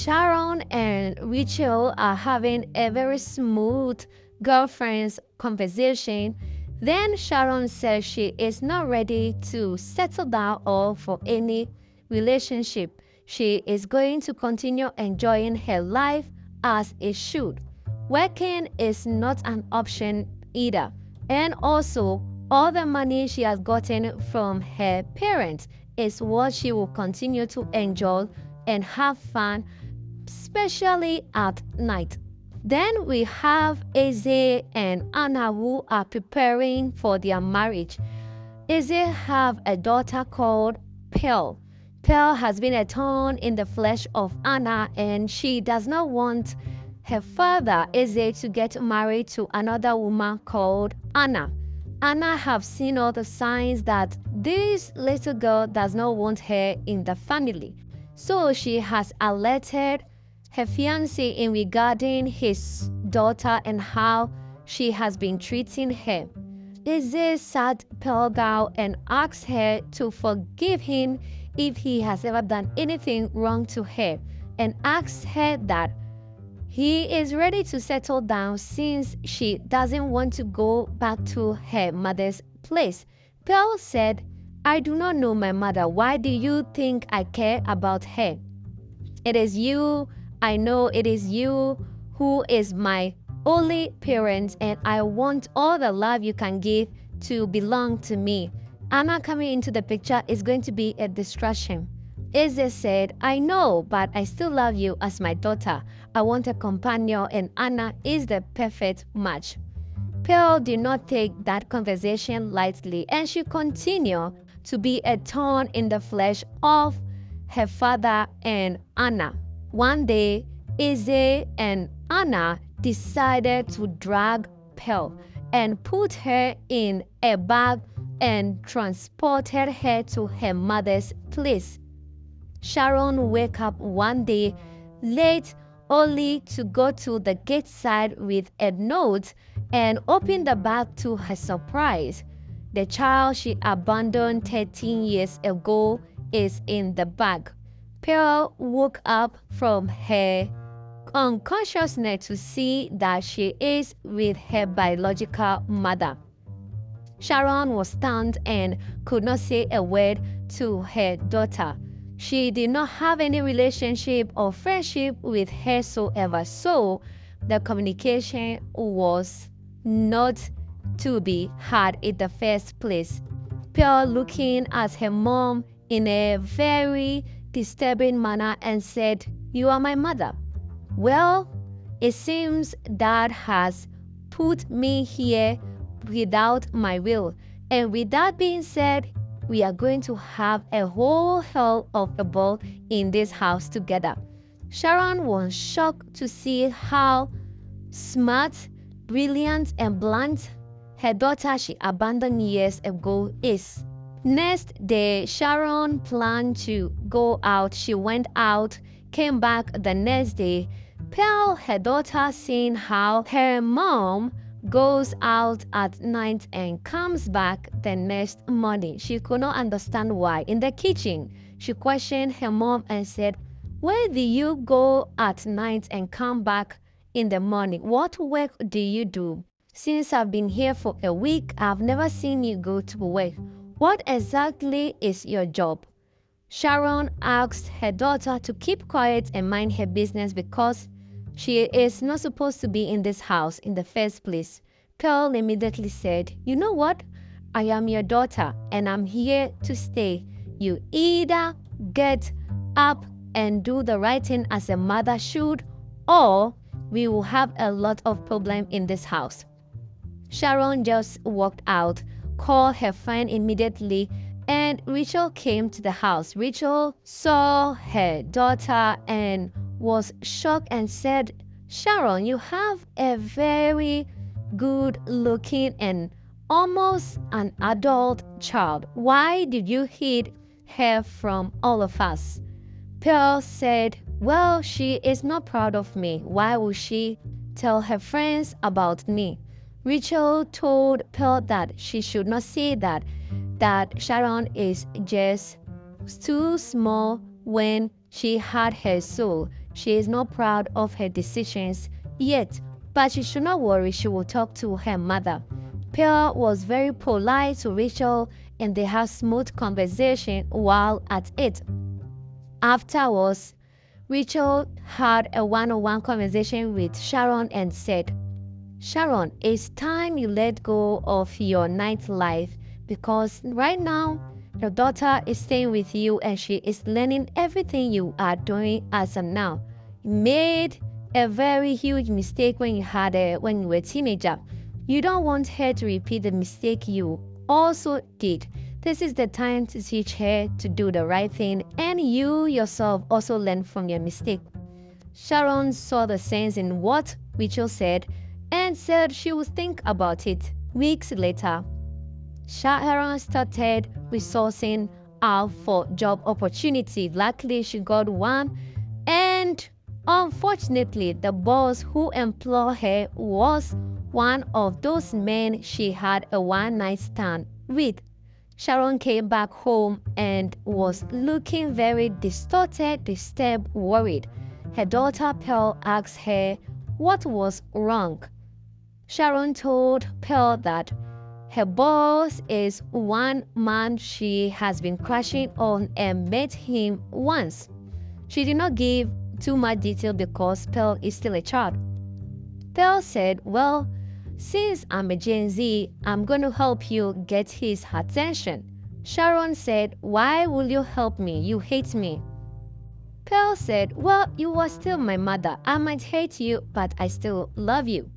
Sharon and Rachel are having a very smooth girlfriend's conversation. Then Sharon says she is not ready to settle down or for any relationship. She is going to continue enjoying her life as it should. Working is not an option either. And also, all the money she has gotten from her parents is what she will continue to enjoy and have fun, especially at night. Then we have Eze and Anna who are preparing for their marriage. Eze have a daughter called Pearl. Pearl has been a thorn in the flesh of Anna, and she does not want her father Eze to get married to another woman called Anna. Anna have seen all the signs that this little girl does not want her in the family. So she has alerted her fiancé in regarding his daughter and how she has been treating her. Eze sat Pearl down and asked her to forgive him if he has ever done anything wrong to her, and asked her that he is ready to settle down since she doesn't want to go back to her mother's place. Pearl said, "I do not know my mother. Why do you think I care about her? It is you. I know it is you who is my only parent, and I want all the love you can give to belong to me. Anna coming into the picture is going to be a distraction." Eze said, "I know, but I still love you as my daughter. I want a companion, and Anna is the perfect match." Pearl did not take that conversation lightly, and she continued to be a thorn in the flesh of her father and Anna. One day, Eze and Anna decided to drag Pearl and put her in a bag and transported her to her mother's place. Sharon woke up one day late only to go to the gate side with a note and open the bag. To her surprise, the child she abandoned 13 years ago is in the bag. Pearl woke up from her unconsciousness to see that she is with her biological mother. Sharon was stunned and could not say a word to her daughter. She did not have any relationship or friendship with her soever, so the communication was not to be had in the first place. Pearl looking at her mom in a very disturbing manner and said, "You are my mother." "Well, it seems Dad has put me here without my will, and with that being said, we are going to have a whole hell of a ball in this house together." Sharon was shocked to see how smart, brilliant, and blunt her daughter she abandoned years ago is. Next day, Sharon planned to go out. She went out, came back the next day. Pearl, her daughter, seeing how her mom goes out at night and comes back the next morning. She could not understand why. In the kitchen, she questioned her mom and said, "Where do you go at night and come back in the morning? What work do you do? Since I've been here for a week, I've never seen you go to work. What exactly is your job?" Sharon asked her daughter to keep quiet and mind her business because she is not supposed to be in this house in the first place. Pearl immediately said, "You know what? I am your daughter and I'm here to stay. You either get up and do the right thing as a mother should, or we will have a lot of problem in this house." Sharon just walked out, called her friend immediately, and Rachel came to the house. Rachel saw her daughter and was shocked and said, "Sharon, you have a very good looking and almost an adult child. Why did you hide her from all of us?" Pearl said, "Well, she is not proud of me. Why would she tell her friends about me?" Rachel told Pearl that she should not say that Sharon is just too small when she had her soul. She is not proud of her decisions yet, but she should not worry, she will talk to her mother. Pearl was very polite to Rachel and they had smooth conversation while at it. Afterwards, Rachel had a one-on-one conversation with Sharon and said, Sharon, it's time you let go of your nightlife because right now your daughter is staying with you and she is learning everything you are doing as of now. You made a very huge mistake when when you were a teenager. You don't want her to repeat the mistake you also did. This is the time to teach her to do the right thing and you yourself also learn from your mistake. Sharon saw the sense in what Rachel said and said she would think about it. Weeks later, Sharon started resourcing out for job opportunity. Luckily, she got one, and unfortunately, the boss who employed her was one of those men she had a one-night stand with. Sharon came back home and was looking very distorted, disturbed, worried. Her daughter Pearl asked her what was wrong. Sharon told Pearl that her boss is one man she has been crushing on and met him once. She did not give too much detail because Pearl is still a child. Pearl said, well, since I'm a Gen Z, I'm going to help you get his attention. Sharon said, why will you help me? You hate me. Pearl said, well, you are still my mother. I might hate you, but I still love you.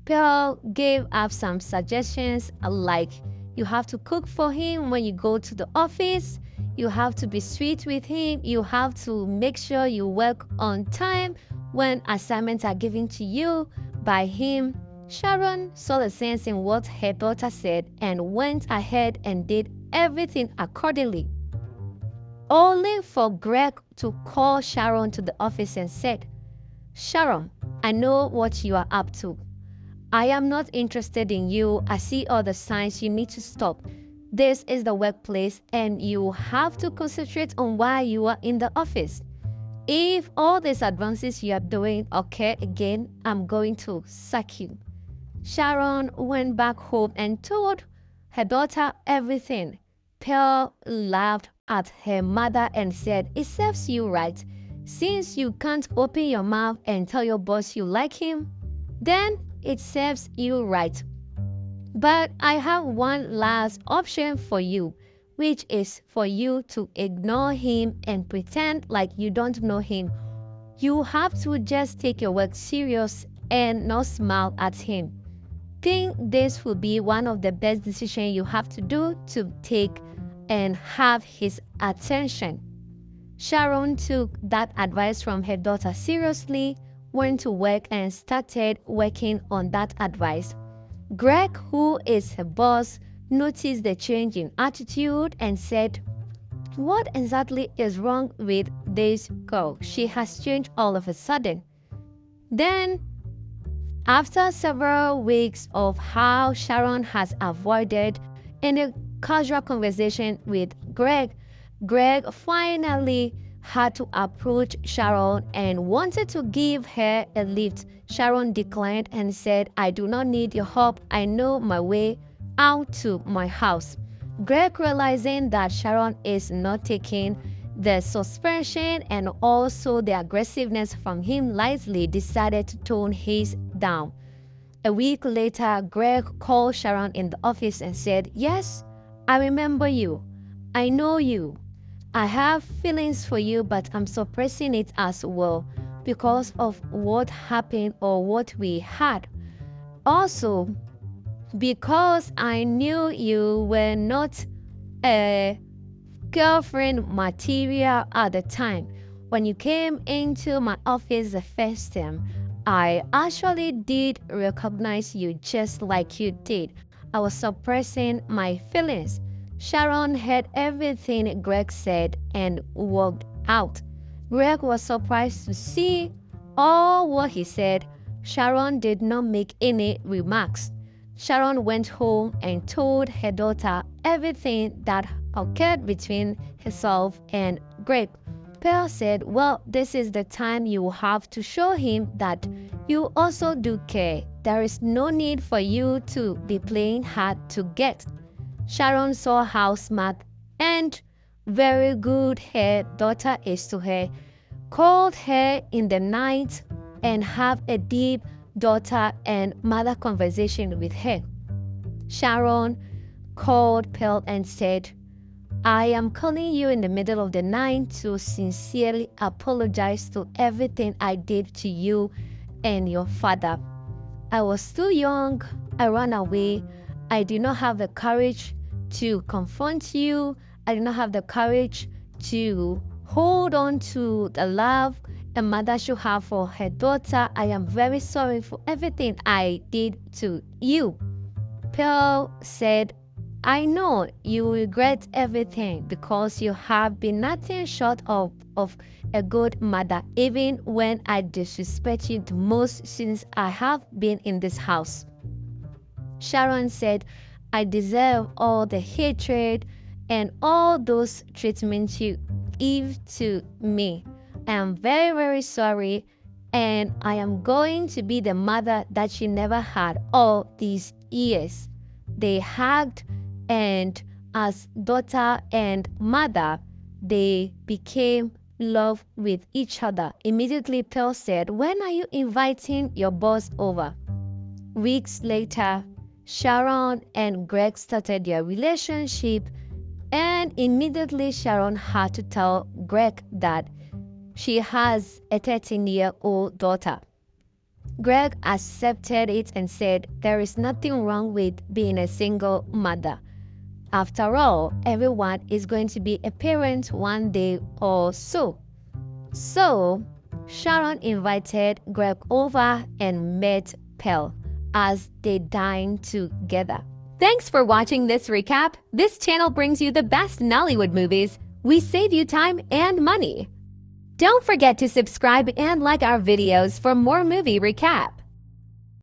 Pearl gave up some suggestions like you have to cook for him when you go to the office, you have to be sweet with him, you have to make sure you work on time when assignments are given to you by him. Sharon saw the sense in what her daughter said and went ahead and did everything accordingly. Only for Greg to call Sharon to the office and said, Sharon, I know what you are up to. I am not interested in you. I see all the signs. You need to stop. This is the workplace and you have to concentrate on why you are in the office. If all these advances you are doing occur again, I'm going to sack you. Sharon went back home and told her daughter everything. Pearl laughed at her mother and said, it serves you right. Since you can't open your mouth and tell your boss you like him, then it serves you right. But I have one last option for you, which is for you to ignore him and pretend like you don't know him. You have to just take your work serious and not smile at him. Think this will be one of the best decisions you have to do to take and have his attention. Sharon took that advice from her daughter seriously, went to work and started working on that advice. Greg, who is her boss, noticed the change in attitude and said, what exactly is wrong with this girl? She has changed all of a sudden. Then, after several weeks of how Sharon has avoided any casual conversation with Greg finally had to approach Sharon and wanted to give her a lift. Sharon declined and said, I do not need your help. I know my way out to my house. Greg, realizing that Sharon is not taking the suspension and also the aggressiveness from him lightly, decided to tone his down. A week later, Greg called Sharon in the office and said, yes, I remember you. I know you. I have feelings for you, but I'm suppressing it as well because of what happened or what we had. Also, because I knew you were not a girlfriend material at the time. When you came into my office the first time, I actually did recognize you just like you did. I was suppressing my feelings. Sharon heard everything Greg said and walked out. Greg was surprised to see all what he said. Sharon did not make any remarks. Sharon went home and told her daughter everything that occurred between herself and Greg. Pearl said, well, this is the time you have to show him that you also do care. There is no need for you to be playing hard to get. Sharon saw how smart and very good her daughter is to her, called her in the night and have a deep daughter and mother conversation with her. Sharon called Pearl and said, I am calling you in the middle of the night to sincerely apologize to everything I did to you and your father. I was too young. I ran away. I did not have the courage to confront you. I did not have the courage to hold on to the love a mother should have for her daughter. I am very sorry for everything I did to you. Pearl said, I know you regret everything because you have been nothing short of a good mother, even when I disrespect you the most since I have been in this house. Sharon said, I deserve all the hatred and all those treatments you give to me. I am very, very sorry, and I am going to be the mother that she never had all these years. They hugged, and as daughter and mother, they became love with each other. Immediately, Pearl said, when are you inviting your boss over? Weeks later, Sharon and Greg started their relationship, and immediately Sharon had to tell Greg that she has a 13-year-old daughter. Greg accepted it and said there is nothing wrong with being a single mother. After all, everyone is going to be a parent one day or so. So, Sharon invited Greg over and met Pearl as they dined together. Thanks for watching this recap. This channel brings you the best Nollywood movies. We save you time and money. Don't forget to subscribe and like our videos for more movie recap.